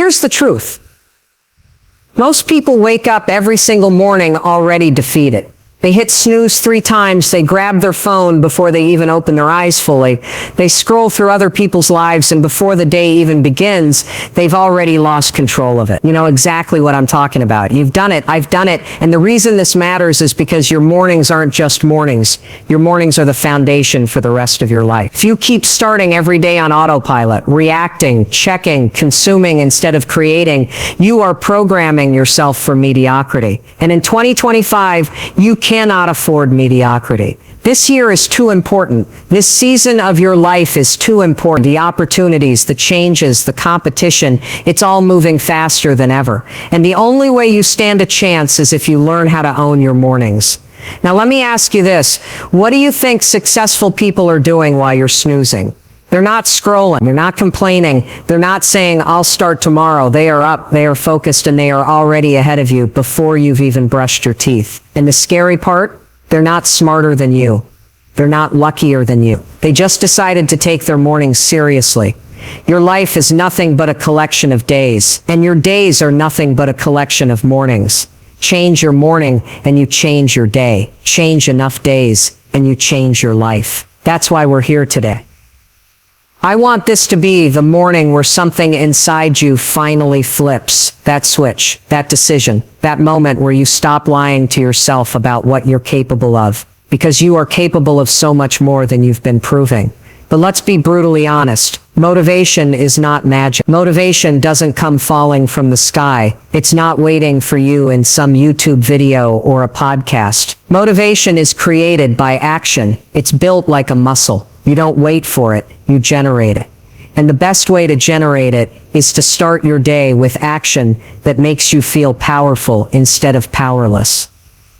Here's the truth. Most people wake up every single morning already defeated. They hit snooze 3 times, they grab their phone before they even open their eyes fully. They scroll through other people's lives, and before the day even begins, they've already lost control of it. You know exactly what I'm talking about. You've done it, I've done it, and the reason this matters is because your mornings aren't just mornings. Your mornings are the foundation for the rest of your life. If you keep starting every day on autopilot, reacting, checking, consuming instead of creating, you are programming yourself for mediocrity. And in 2025, you cannot afford mediocrity. This year is too important. This season of your life is too important. The opportunities, the changes, the competition, it's all moving faster than ever. And the only way you stand a chance is if you learn how to own your mornings. Now let me ask you this. What do you think successful people are doing while you're snoozing? They're not scrolling. They're not complaining. They're not saying, I'll start tomorrow. They are up, they are focused, and they are already ahead of you before you've even brushed your teeth. And the scary part, they're not smarter than you. They're not luckier than you. They just decided to take their mornings seriously. Your life is nothing but a collection of days, and your days are nothing but a collection of mornings. Change your morning, and you change your day. Change enough days, and you change your life. That's why we're here today. I want this to be the morning where something inside you finally flips. That switch, that decision, that moment where you stop lying to yourself about what you're capable of. Because you are capable of so much more than you've been proving. But let's be brutally honest. Motivation is not magic. Motivation doesn't come falling from the sky. It's not waiting for you in some YouTube video or a podcast. Motivation is created by action. It's built like a muscle. You don't wait for it, you generate it. And the best way to generate it is to start your day with action that makes you feel powerful instead of powerless.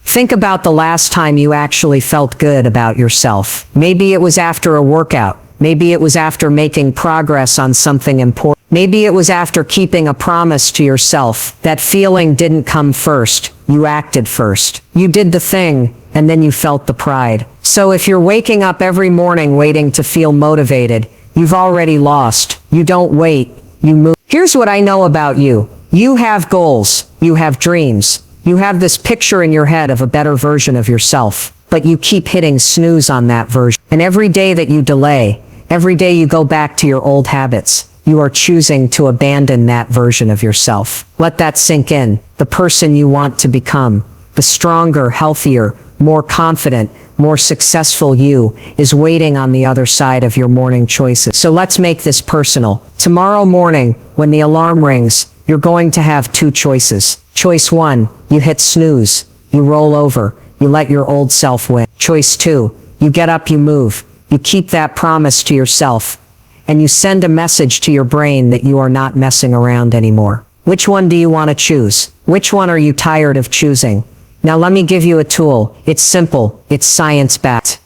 Think about the last time you actually felt good about yourself. Maybe it was after a workout. Maybe it was after making progress on something important. Maybe it was after keeping a promise to yourself. That feeling didn't come first. You acted first. You did the thing, and then you felt the pride. So if you're waking up every morning waiting to feel motivated, you've already lost. You don't wait, you move. Here's what I know about you. You have goals. You have dreams. You have this picture in your head of a better version of yourself, but you keep hitting snooze on that version. And every day that you delay, every day you go back to your old habits, you are choosing to abandon that version of yourself. Let that sink in. The person you want to become, the stronger, healthier, more confident, more successful you is waiting on the other side of your morning choices. So let's make this personal. Tomorrow morning, when the alarm rings, you're going to have 2 choices. Choice 1, you hit snooze. You roll over. You let your old self win. Choice 2, you get up, you move. You keep that promise to yourself. And you send a message to your brain that you are not messing around anymore. Which one do you want to choose? Which one are you tired of choosing? Now let me give you a tool. It's simple. It's science-backed.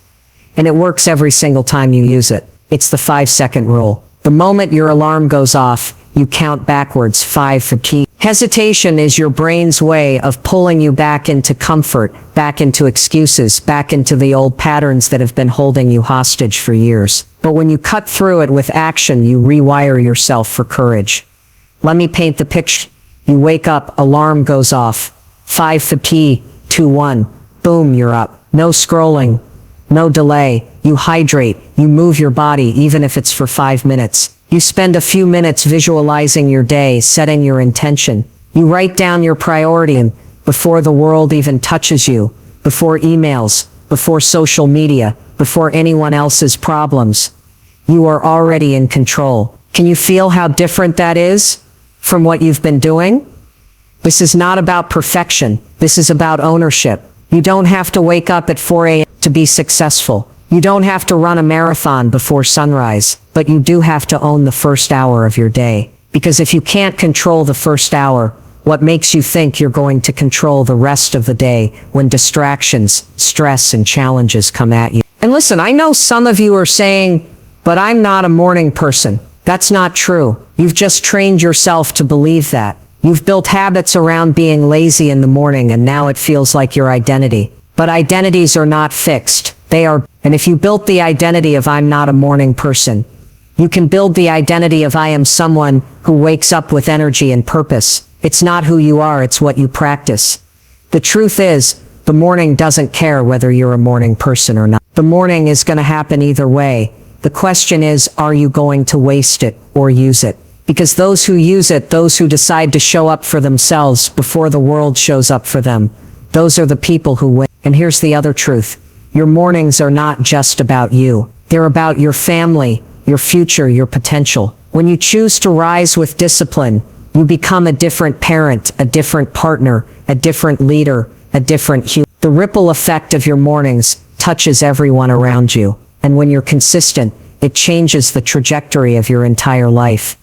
And it works every single time you use it. It's the 5-second rule. The moment your alarm goes off, you count backwards 5 for T. Hesitation is your brain's way of pulling you back into comfort, back into excuses, back into the old patterns that have been holding you hostage for years. But when you cut through it with action, you rewire yourself for courage. Let me paint the picture. You wake up, alarm goes off. 5 for T, 2, 1. Boom, you're up. No scrolling, no delay. You hydrate, you move your body even if it's for 5 minutes. You spend a few minutes visualizing your day, setting your intention. You write down your priority and before the world even touches you, before emails, before social media, before anyone else's problems, you are already in control. Can you feel how different that is from what you've been doing? This is not about perfection. This is about ownership. You don't have to wake up at 4 a.m. to be successful. You don't have to run a marathon before sunrise, but you do have to own the first hour of your day. Because if you can't control the first hour, what makes you think you're going to control the rest of the day when distractions, stress, and challenges come at you? And listen, I know some of you are saying, but I'm not a morning person. That's not true. You've just trained yourself to believe that. You've built habits around being lazy in the morning, and now it feels like your identity. But identities are not fixed. They are. And if you built the identity of I'm not a morning person, You can build the identity of I am someone who wakes up with energy and purpose. It's not who you are, it's what you practice. The truth is, the morning doesn't care whether you're a morning person or not. The morning is going to happen either way. The question is, are you going to waste it or use it? Because those who use it, those who decide to show up for themselves before the world shows up for them, those are the people who win. And here's the other truth. Your mornings are not just about you. They're about your family, your future, your potential. When you choose to rise with discipline, you become a different parent, a different partner, a different leader, a different human. The ripple effect of your mornings touches everyone around you. And when you're consistent, it changes the trajectory of your entire life.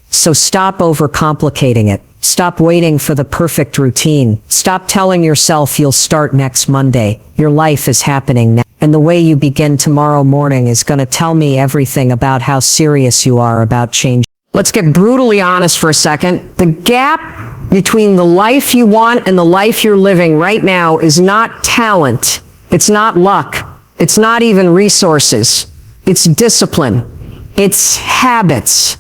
So stop overcomplicating it. Stop waiting for the perfect routine. Stop telling yourself you'll start next Monday. Your life is happening now. And the way you begin tomorrow morning is going to tell me everything about how serious you are about change. Let's get brutally honest for a second. The gap between the life you want and the life you're living right now is not talent. It's not luck. It's not even resources. It's discipline. It's habits.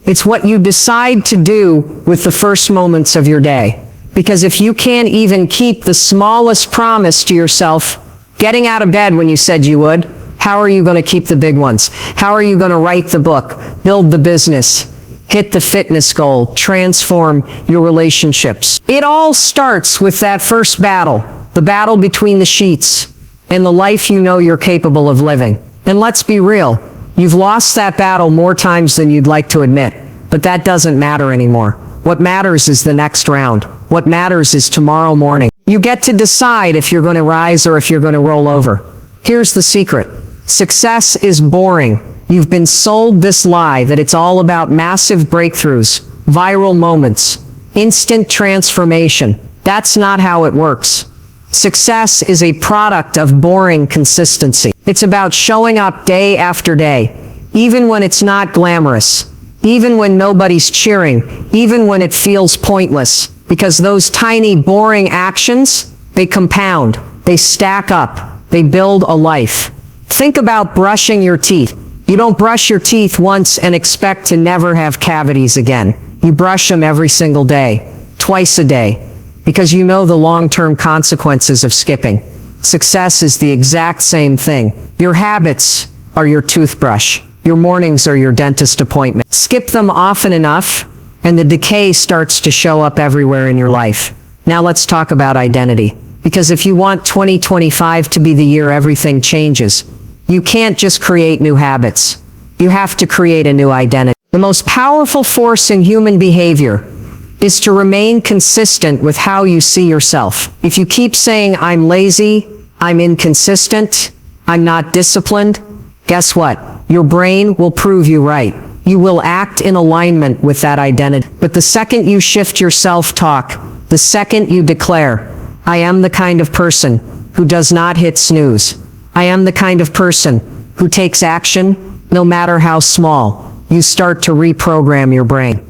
It's what you decide to do with the first moments of your day. Because if you can't even keep the smallest promise to yourself, getting out of bed when you said you would, how are you going to keep the big ones? How are you going to write the book, build the business, hit the fitness goal, transform your relationships? It all starts with that first battle, the battle between the sheets and the life you know you're capable of living. And let's be real, you've lost that battle more times than you'd like to admit, but that doesn't matter anymore. What matters is the next round. What matters is tomorrow morning. You get to decide if you're going to rise or if you're going to roll over. Here's the secret. Success is boring. You've been sold this lie that it's all about massive breakthroughs, viral moments, instant transformation. That's not how it works. Success is a product of boring consistency. It's about showing up day after day, even when it's not glamorous, even when nobody's cheering, even when it feels pointless, because those tiny, boring actions, they compound, they stack up, they build a life. Think about brushing your teeth. You don't brush your teeth once and expect to never have cavities again. You brush them every single day, twice a day, because you know the long-term consequences of skipping. Success is the exact same thing. Your habits are your toothbrush. Your mornings are your dentist appointment. Skip them often enough, and the decay starts to show up everywhere in your life. Now let's talk about identity. Because if you want 2025 to be the year everything changes, you can't just create new habits. You have to create a new identity. The most powerful force in human behavior is to remain consistent with how you see yourself. If you keep saying, I'm lazy, I'm inconsistent, I'm not disciplined, guess what? Your brain will prove you right. You will act in alignment with that identity. But the second you shift your self-talk, the second you declare, I am the kind of person who does not hit snooze. I am the kind of person who takes action, no matter how small, you start to reprogram your brain.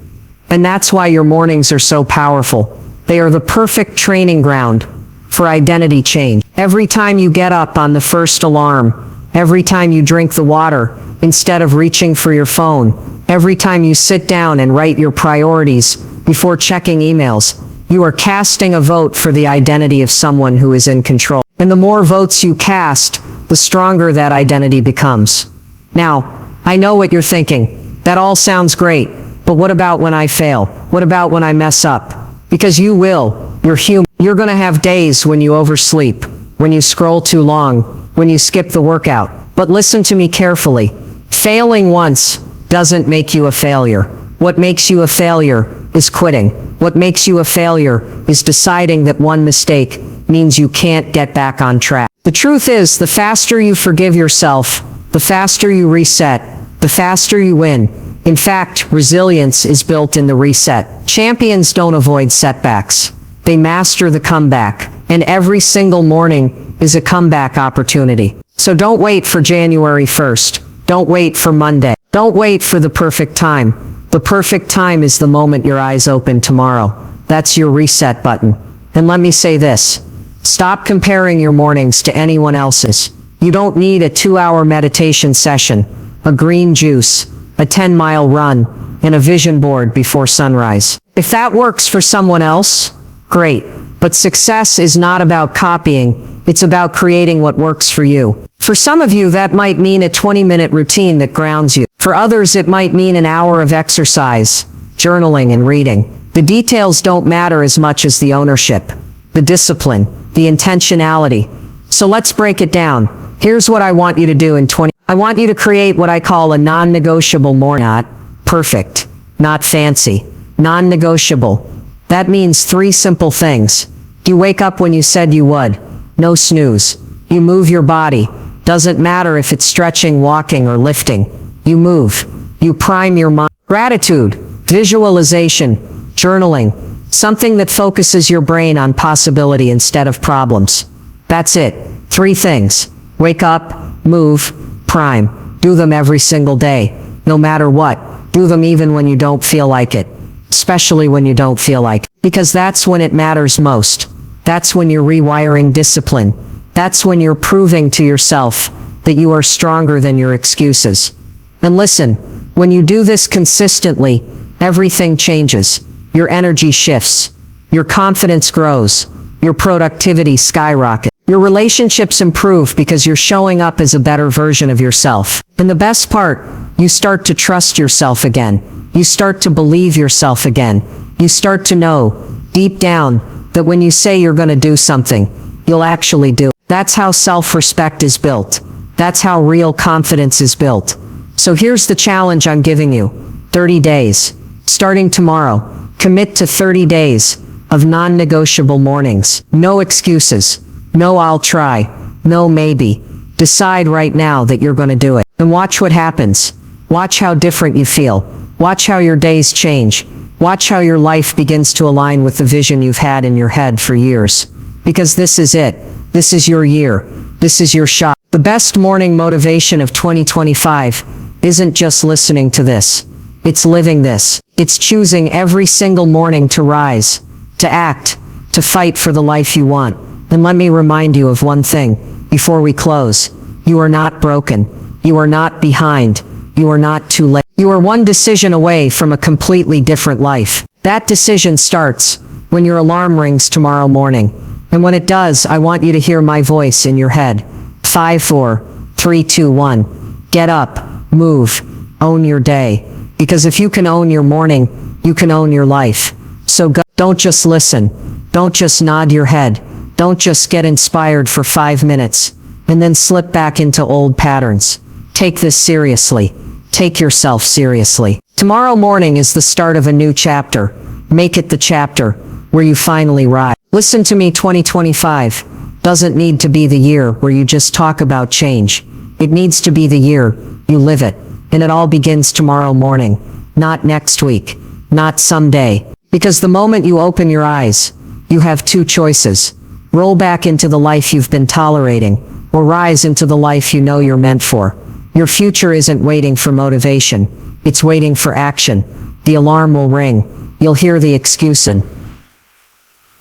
And that's why your mornings are so powerful. They are the perfect training ground for identity change. Every time you get up on the first alarm, every time you drink the water instead of reaching for your phone, every time you sit down and write your priorities before checking emails, you are casting a vote for the identity of someone who is in control. And the more votes you cast, the stronger that identity becomes. Now, I know what you're thinking. That all sounds great. But what about when I fail? What about when I mess up? Because you will. You're human. You're going to have days when you oversleep, when you scroll too long, when you skip the workout. But listen to me carefully. Failing once doesn't make you a failure. What makes you a failure is quitting. What makes you a failure is deciding that one mistake means you can't get back on track. The truth is, the faster you forgive yourself, the faster you reset, the faster you win. In fact, resilience is built in the reset. Champions don't avoid setbacks. They master the comeback. And every single morning is a comeback opportunity. So don't wait for January 1st. Don't wait for Monday. Don't wait for the perfect time. The perfect time is the moment your eyes open tomorrow. That's your reset button. And let me say this. Stop comparing your mornings to anyone else's. You don't need a 2-hour meditation session, a green juice, a 10-mile run, and a vision board before sunrise. If that works for someone else, great. But success is not about copying, it's about creating what works for you. For some of you, that might mean a 20-minute routine that grounds you. For others, it might mean an hour of exercise, journaling, and reading. The details don't matter as much as the ownership, the discipline, the intentionality. So let's break it down. Here's what I want you to do in 20. I want you to create what I call a non-negotiable morning. Not perfect, not fancy, non-negotiable. That means 3 simple things. You wake up when you said you would. No snooze. You move your body. Doesn't matter if it's stretching, walking, or lifting. You move. You prime your mind. Gratitude, visualization, journaling, something that focuses your brain on possibility instead of problems. That's it. 3 things. Wake up, move, prime. Do them every single day, no matter what. Do them even when you don't feel like it, especially when you don't feel like it, because that's when it matters most. That's when you're rewiring discipline. That's when you're proving to yourself that you are stronger than your excuses. And listen, when you do this consistently, everything changes. Your energy shifts. Your confidence grows. Your productivity skyrockets. Your relationships improve because you're showing up as a better version of yourself. And the best part, you start to trust yourself again. You start to believe yourself again. You start to know, deep down, that when you say you're going to do something, you'll actually do it. That's how self-respect is built. That's how real confidence is built. So here's the challenge I'm giving you. 30 days. Starting tomorrow, commit to 30 days of non-negotiable mornings. No excuses. No I'll try. No maybe. Decide right now that you're going to do it. And watch what happens. Watch how different you feel. Watch how your days change. Watch how your life begins to align with the vision you've had in your head for years. Because this is it. This is your year. This is your shot. The best morning motivation of 2025 isn't just listening to this. It's living this. It's choosing every single morning to rise, to act, to fight for the life you want. And let me remind you of one thing before we close. You are not broken. You are not behind. You are not too late. You are one decision away from a completely different life. That decision starts when your alarm rings tomorrow morning. And when it does, I want you to hear my voice in your head. 5, 4, 3, 2, 1. Get up, move, own your day. Because if you can own your morning, you can own your life. So go. Don't just listen. Don't just nod your head. Don't just get inspired for 5 minutes and then slip back into old patterns. Take this seriously. Take yourself seriously. Tomorrow morning is the start of a new chapter. Make it the chapter where you finally rise. Listen to me, 2025 doesn't need to be the year where you just talk about change. It needs to be the year you live it. And it all begins tomorrow morning, not next week, not someday. Because the moment you open your eyes, you have 2 choices. Roll back into the life you've been tolerating, or rise into the life you know you're meant for. Your future isn't waiting for motivation. It's waiting for action. The alarm will ring. You'll hear the excuse and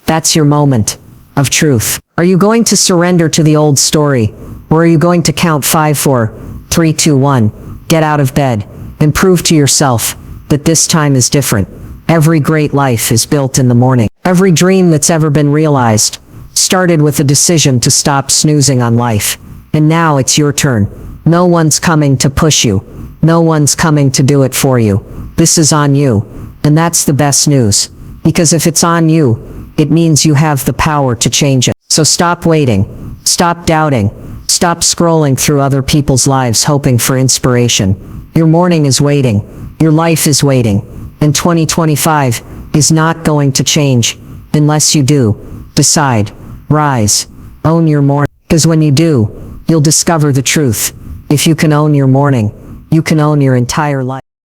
that's your moment of truth. Are you going to surrender to the old story? Or are you going to count 5, 4, 3, 2, 1, get out of bed, and prove to yourself that this time is different? Every great life is built in the morning. Every dream that's ever been realized started with a decision to stop snoozing on life. And now it's your turn. No one's coming to push you. No one's coming to do it for you. This is on you. And that's the best news. Because if it's on you, it means you have the power to change it. So stop waiting. Stop doubting. Stop scrolling through other people's lives hoping for inspiration. Your morning is waiting. Your life is waiting. And 2025 is not going to change unless you do. Decide. Rise. Own your morning. Because when you do, you'll discover the truth. If you can own your morning, you can own your entire life.